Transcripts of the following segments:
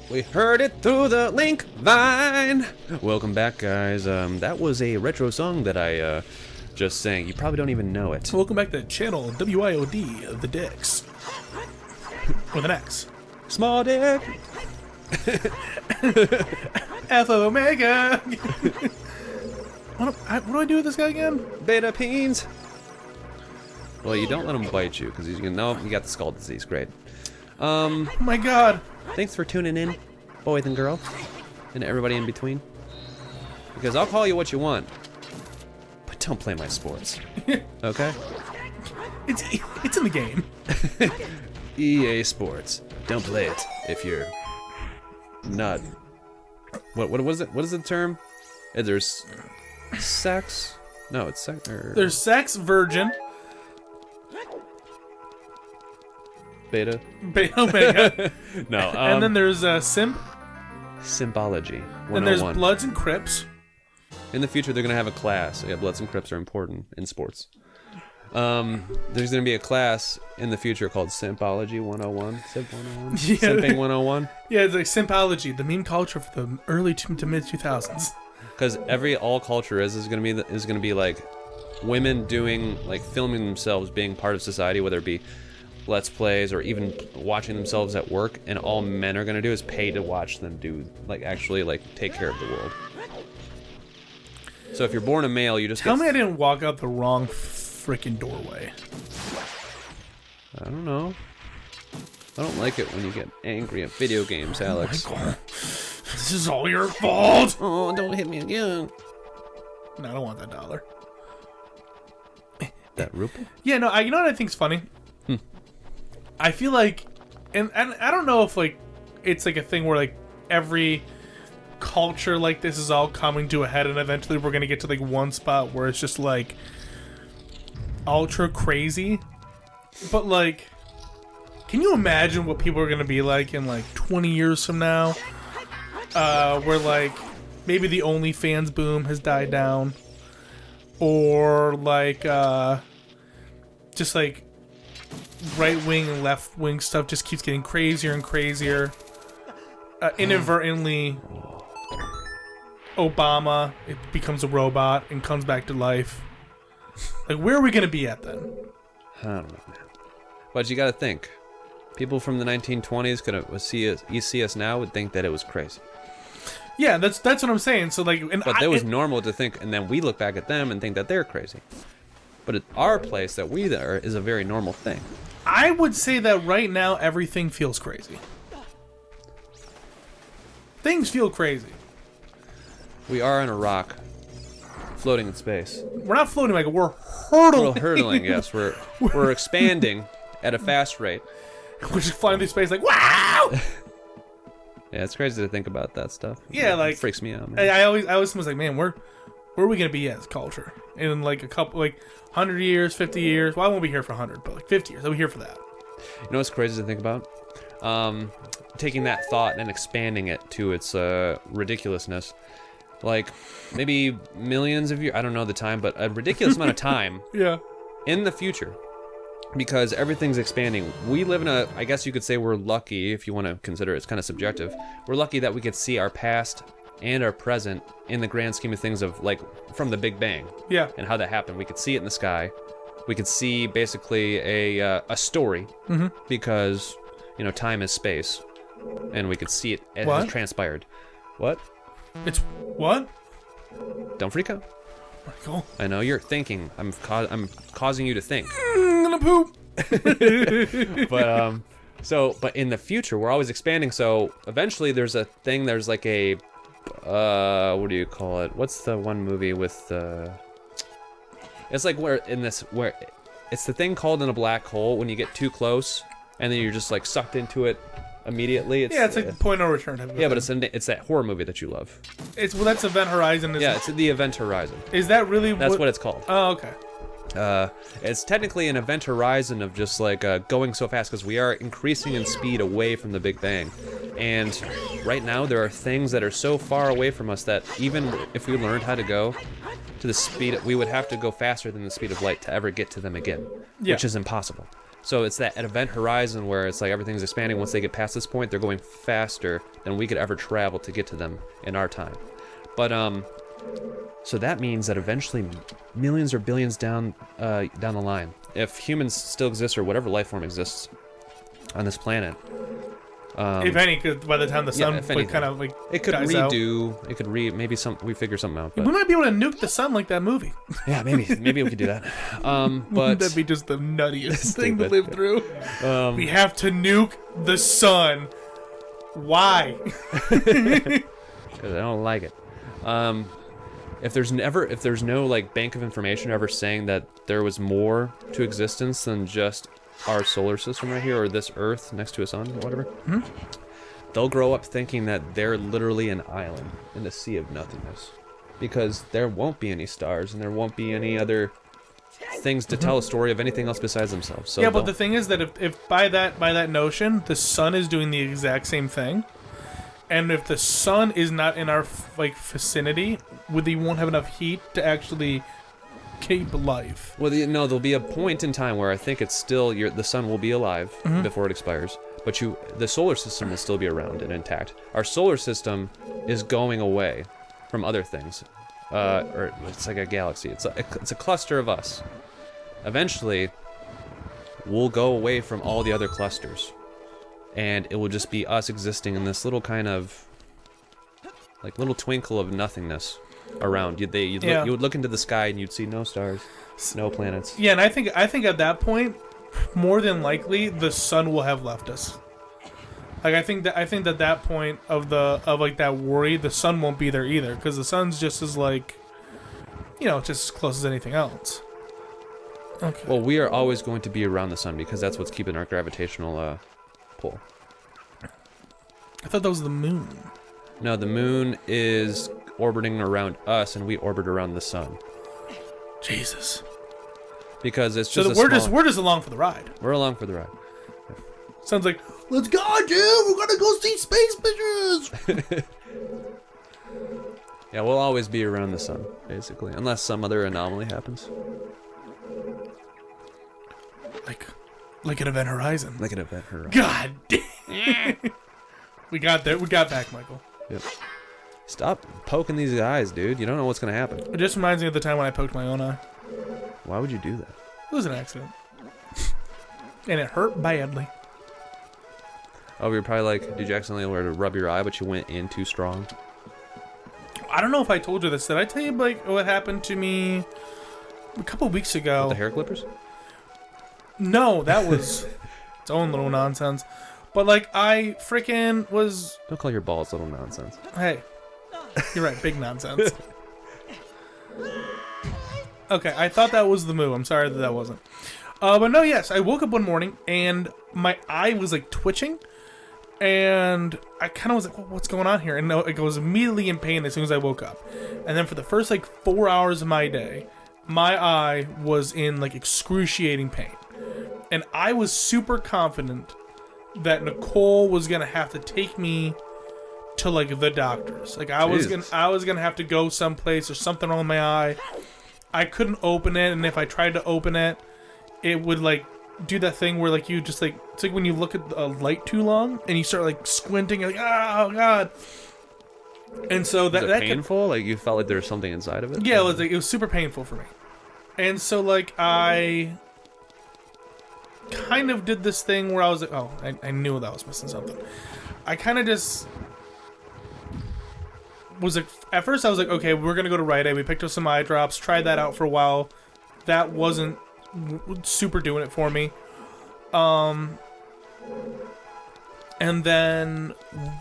We heard it through the link vine. Welcome back, guys. That was a retro song that I just sang. You probably don't even know it. Welcome back to channel WIOD, the Dicks. With an X. Small dick. Alpha Omega. What do I do with this guy again? Beta peens. Well, you don't let him bite you because he's gonna know you got the skull disease. Great. Oh my god. Thanks for tuning in, boys and girls, and everybody in between. Because I'll call you what you want, but don't play my sports. Okay? It's in the game. EA Sports. Don't play it if you're not. What was it? What is the term? There's sex. No, it's sex. There's sex, virgin, beta. Omega. No. And then there's simp. Symbology. And there's Bloods and Crips. In the future, they're gonna have a class. Yeah, Bloods and Crips are important in sports. There's gonna be a class in the future called Simpology 101. Simp 101. Yeah. Simping 101. Yeah, it's like Simpology, the meme culture for the early to mid 2000s. Because all culture is gonna be like women doing, like, filming themselves being part of society, whether it be Let's Plays or even watching themselves at work, and all men are gonna do is pay to watch them do, like, actually, like, take care of the world. So if you're born a male, you just Tell me I didn't walk out the wrong freaking doorway. I don't know. I don't like it when you get angry at video games, Alex. Oh my God. This is all your fault. Oh, don't hit me again. No, I don't want that $1. That ruple? Yeah, no, you know what I think's funny? I feel like, and I don't know if, like, it's like a thing where, like, every culture like this is all coming to a head, and eventually we're gonna get to, like, one spot where it's just, like, ultra crazy. But, like, can you imagine what people are gonna be like in, like, 20 years from now? Where, like, maybe the OnlyFans boom has died down, or, like, just, like, right-wing and left-wing stuff just keeps getting crazier and crazier. Inadvertently, Obama, it becomes a robot and comes back to life. Like, where are we gonna be at then? I don't know, man. But you gotta think. People from the 1920s could see us now would think that it was crazy. Yeah, that's what I'm saying. So, like, But that was normal to think, and then we look back at them and think that they're crazy. But at our place that we there is a very normal thing. I would say that right now everything feels crazy. Things feel crazy. We are on a rock, floating in space. We're not floating, like, we're hurtling. We're hurtling, yes. We're expanding at a fast rate. We're just flying through space like, wow! Yeah, it's crazy to think about that stuff. Yeah, like, it freaks me out, man. I always was like, man, where are we gonna be as culture in, like, a couple, like, 100 years, 50 years? Well, I won't be here for 100, but, like, 50 years, I'll be here for that. You know what's crazy to think about? Taking that thought and expanding it to its ridiculousness. Like, maybe millions of years, I don't know the time, but a ridiculous amount of time Yeah. in the future. Because everything's expanding. We live in I guess you could say we're lucky, if you want to consider it's kind of subjective. We're lucky that we could see our past and our present in the grand scheme of things of, like, from the Big Bang. Yeah. And how that happened. We could see it in the sky. We could see basically a story. Mm-hmm. Because, you know, time is space. And we could see it as What? it transpired. What? It's what? Don't freak out. Cool. I know you're thinking. I'm causing you to think. I'm gonna poop. But in the future, we're always expanding. So eventually, there's like a, what do you call it? What's the one movie with it's like where it's the thing called in a black hole when you get too close and then you're just, like, sucked into it immediately. It's like point no return. Yeah, but it's that horror movie that you love. That's Event Horizon. Yeah, it's the Event Horizon. Is that really? That's what it's called. Oh, okay. It's technically an event horizon of just, like, going so fast because we are increasing in speed away from the Big Bang. And right now there are things that are so far away from us that even if we learned how to go to the speed, we would have to go faster than the speed of light to ever get to them again, Yeah. which is impossible. So it's that event horizon where it's like everything's expanding. Once they get past this point, they're going faster than we could ever travel to get to them in our time. But so that means that eventually, millions or billions down the line, if humans still exist or whatever life form exists on this planet, if any, because by the time the sun anything, kind of like it could dies redo. out. It could maybe we figure something out. We But might be able to nuke the sun like that movie. yeah, maybe we could do that. But That'd be just the nuttiest thing to Stupid. live through. We have to nuke the sun. Why? because I don't like it. If there's no like bank of information ever saying that there was more to existence than just our solar system right here, or this Earth next to a sun, or whatever, they'll grow up thinking that they're literally an island in a sea of nothingness, because there won't be any stars and there won't be any other things to tell a story of anything else besides themselves. So yeah, but the thing is that if by that notion, the sun is doing the exact same thing, and if the sun is not in our vicinity, we won't have enough heat to actually keep life. Well, no, there'll be a point in time where I think it's still the sun will be alive before it expires, but the solar system will still be around and intact. Our solar system is going away from other things, or it's like a galaxy. It's a cluster of us. Eventually, we'll go away from all the other clusters, and it will just be us existing in this little kind of like little twinkle of nothingness around. You would look into the sky and you'd see no stars, no planets. Yeah, and I think at that point, more than likely, the sun will have left us. Like I think that point of that worry, the sun won't be there either, because the sun's just as just as close as anything else. Okay. Well, we are always going to be around the sun because that's what's keeping our gravitational pull. I thought that was the moon. No, the moon is orbiting around us, and we orbit around the sun. Jesus. Because it's just we're just along for the ride. We're along for the ride. Sounds like, let's go, dude. We're gonna go see space bitches. Yeah, we'll always be around the sun, basically, unless some other anomaly happens. Like an event horizon. Like an event horizon. God damn. We got there. We got back, Michael. Yep. Stop poking these eyes, dude. You don't know what's gonna happen. It just reminds me of the time when I poked my own eye. Why would you do that? It was an accident. And it hurt badly. Oh, you're probably like, did you accidentally learn to rub your eye, but you went in too strong? I don't know if I told you this. Did I tell you what happened to me a couple weeks ago? With the hair clippers? No, that was its own little nonsense. But I freaking was. Don't call your balls little nonsense. Hey, you're right, big nonsense. Okay, I thought that was the move. I'm sorry that wasn't. But no, yes, I woke up one morning and my eye was twitching, and I kind of was like, well, "What's going on here?" And no, I was immediately in pain as soon as I woke up. And then for the first 4 hours of my day, my eye was in excruciating pain, and I was super confident that Nicole was gonna have to take me to the doctors. I was gonna have to go someplace or something wrong with my eye. I couldn't open it, and if I tried to open it, it would do that thing where you just it's like when you look at a light too long and you start squinting, you're oh god. And so that was it painful? You felt like there was something inside of it? Yeah, it was super painful for me. And so I kind of did this thing where I was I knew that I was missing something. I kind of just was at first I was okay, we're gonna go to Rite Aid. We picked up some eye drops, tried that out for a while. That wasn't super doing it for me. And then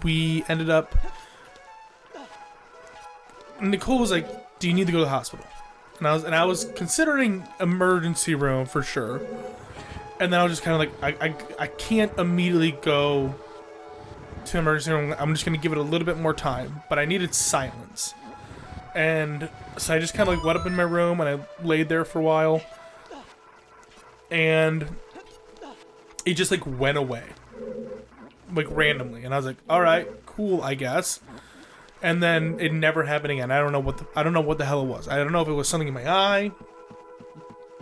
we ended up. Nicole was like, "Do you need to go to the hospital?" And I was considering emergency room for sure. And then I was just kind of I can't immediately go to emergency room. I'm just gonna give it a little bit more time, but I needed silence. And so I just kind of went up in my room and I laid there for a while. And it just went away. Randomly. And I was like, alright, cool, I guess. And then it never happened again. I don't know what the hell it was. I don't know if it was something in my eye,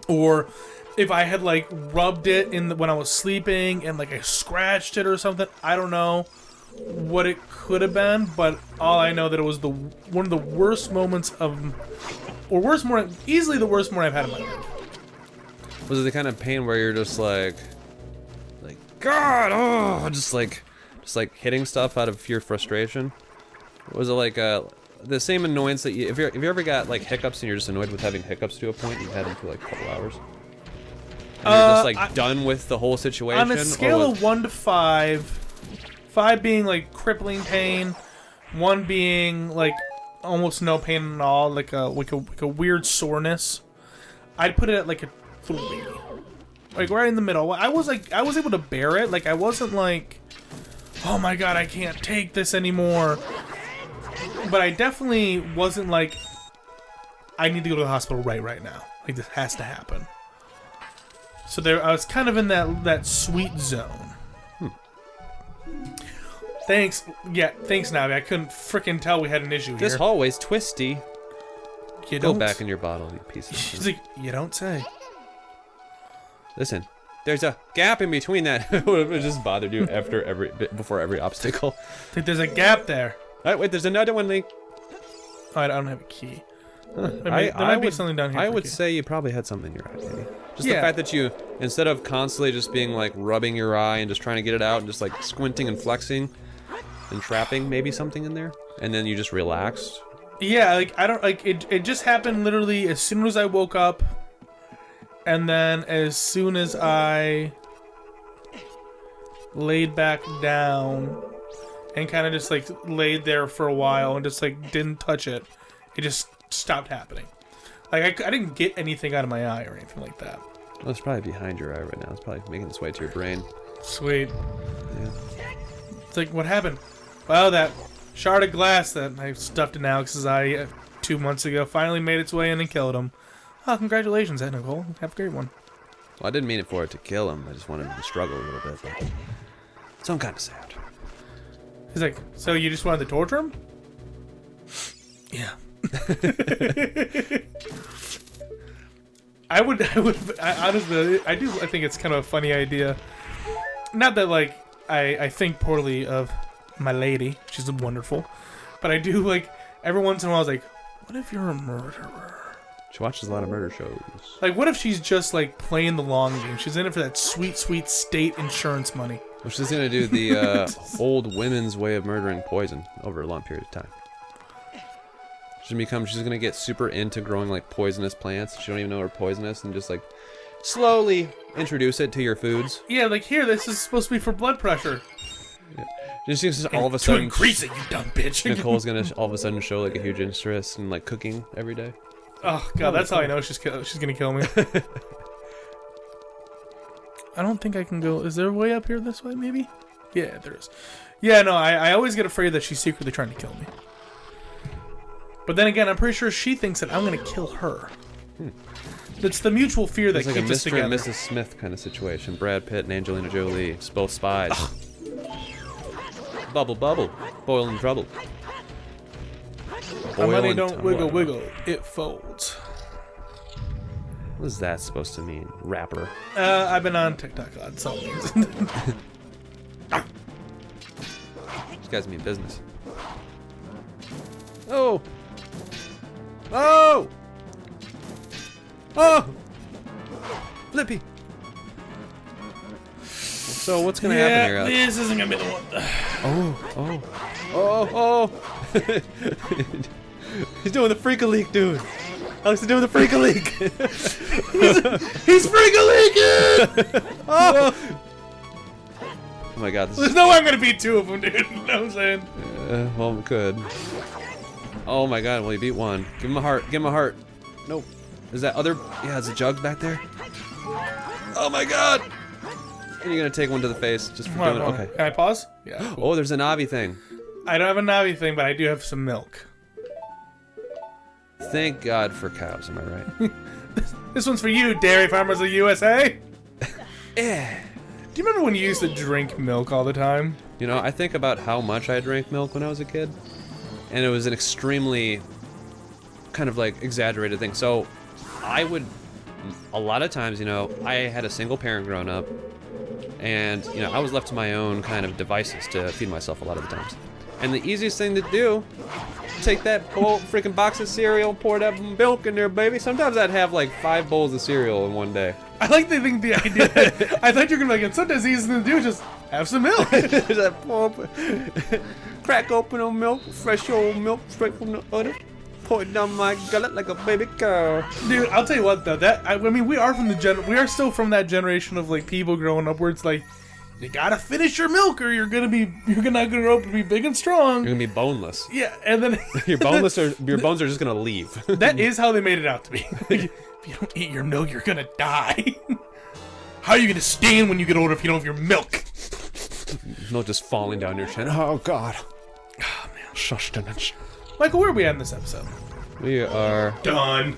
or if I had like rubbed it when I was sleeping and like I scratched it or something. I don't know what it could have been, but all I know that it was one of the worst moments easily the worst morning I've had in my life. Was it the kind of pain where you're just like God, oh, just like hitting stuff out of your frustration? Or was it like the same annoyance that if you ever got like hiccups and you're just annoyed with having hiccups to a point, you've had them for like a couple hours? And you're just like done with the whole situation? On a scale of 1 to 5, 5 being like crippling pain, 1 being like almost no pain at all, like a weird soreness, I'd put it at like a 3. Like right in the middle. I was able to bear it. Like I wasn't like, oh my god, I can't take this anymore. But I definitely wasn't like, I need to go to the hospital right now. Like this has to happen. So I was kind of in that sweet zone. Thanks, Navi. I couldn't frickin' tell we had an issue here. This hallway's twisty. You Go back in your bottle, you piece of shit. She's like, you don't say. Listen, there's a gap in between that. It just bothered you before every obstacle. I think there's a gap there. Alright, wait, there's another one, Link. Oh, I don't have a key. There I might be something down here. I would say you probably had something in your eye, maybe. Just Yeah. the fact that you, instead of constantly just being like rubbing your eye and just trying to get it out and just like squinting and flexing and trapping maybe something in there, and then you just relaxed. Yeah, like I don't like it. It just happened literally as soon as I woke up, and then as soon as I laid back down and kind of just like laid there for a while and just like didn't touch it, it just stopped happening. Like I didn't get anything out of my eye or anything like that. Well, it's probably behind your eye right now. It's probably making its way to your brain. Sweet. Yeah. It's like, what happened? Well, that shard of glass that I stuffed in Alex's eye 2 months ago finally made its way in and killed him. Oh, congratulations, Nicole. Have a great one. Well, I didn't mean it for it to kill him. I just wanted him to struggle a little bit. But... So I'm kind of sad. He's like, so you just wanted to torture him? Yeah. I honestly, I think it's kind of a funny idea. Not that, like, I think poorly of my lady. She's wonderful. But I do, like, every once in a while, I was like, what if you're a murderer? She watches a lot of murder shows. Like, what if she's just, like, playing the long game? She's in it for that sweet, sweet state insurance money. Well, she's going to do the old women's way of murdering poison over a long period of time. She's going to get super into growing, like, poisonous plants. She don't even know they're poisonous and just, like, slowly introduce it to your foods. Yeah, like, here, this is supposed to be for blood pressure. Yeah. Just all of a sudden... To increase it, you dumb bitch. Nicole's going to all of a sudden show, like, a huge interest in, like, cooking every day. Oh, God, that's how I know she's going to kill me. I don't think I can go... Is there a way up here this way, maybe? Yeah, there is. Yeah, no, I always get afraid that she's secretly trying to kill me. But then again, I'm pretty sure she thinks that I'm going to kill her. It's the mutual fear that keeps us Mr. together. and Mrs. Smith kind of situation. Brad Pitt and Angelina Jolie, it's both spies. Bubble, bubble, boiling trouble. My money don't wiggle, wiggle, it folds. What is that supposed to mean? Rapper. I've been on TikTok on some things. These guys mean business. Oh! Oh! Oh! Flippy! So what's gonna happen here, Alex? This isn't gonna be the one. Oh! He's doing the freak-a-leak, dude. Alex is doing the freak-a-leak. he's freak-a-leaking! Oh my god. There's no way I'm gonna beat 2 of them, dude. You know what I'm saying? Well, we could. Oh my god, well, you beat 1. Give him a heart. Give him a heart. Nope. Is that other... Yeah, is a jug back there? Oh my god! And you're gonna take one to the face just for doing it. Okay. Can I pause? Yeah. Cool. Oh, there's a Navi thing. I don't have a Navi thing, but I do have some milk. Thank God for cows, am I right? This one's for you, Dairy Farmers of the USA. Yeah. Do you remember when you used to drink milk all the time? You know, I think about how much I drank milk when I was a kid, and it was an extremely kind of like exaggerated thing. So I would a lot of times, you know, I had a single parent growing up, and, you know, I was left to my own kind of devices to feed myself a lot of the times. And the easiest thing to do, take that whole freaking box of cereal, pour that milk in there, baby. Sometimes I'd have like 5 bowls of cereal in one day. I like to think the idea. I thought you were gonna be like, and sometimes the easiest thing to do is just have some milk. Crack open on milk, fresh old milk straight from the udder. Pour it down my gullet like a baby cow. Dude, I'll tell you what though. I mean, we are still from that generation of like people growing up where it's like, you gotta finish your milk or you're not gonna grow up to be big and strong. You're gonna be boneless. Yeah, and then your bones are just gonna leave. That is how they made it out to be. Like, if you don't eat your milk, you're gonna die. How are you gonna stand when you get older if you don't have your milk? Milk just falling down your chin. Oh God. Oh man. Sustenance. Michael, where are we at in this episode? We are done.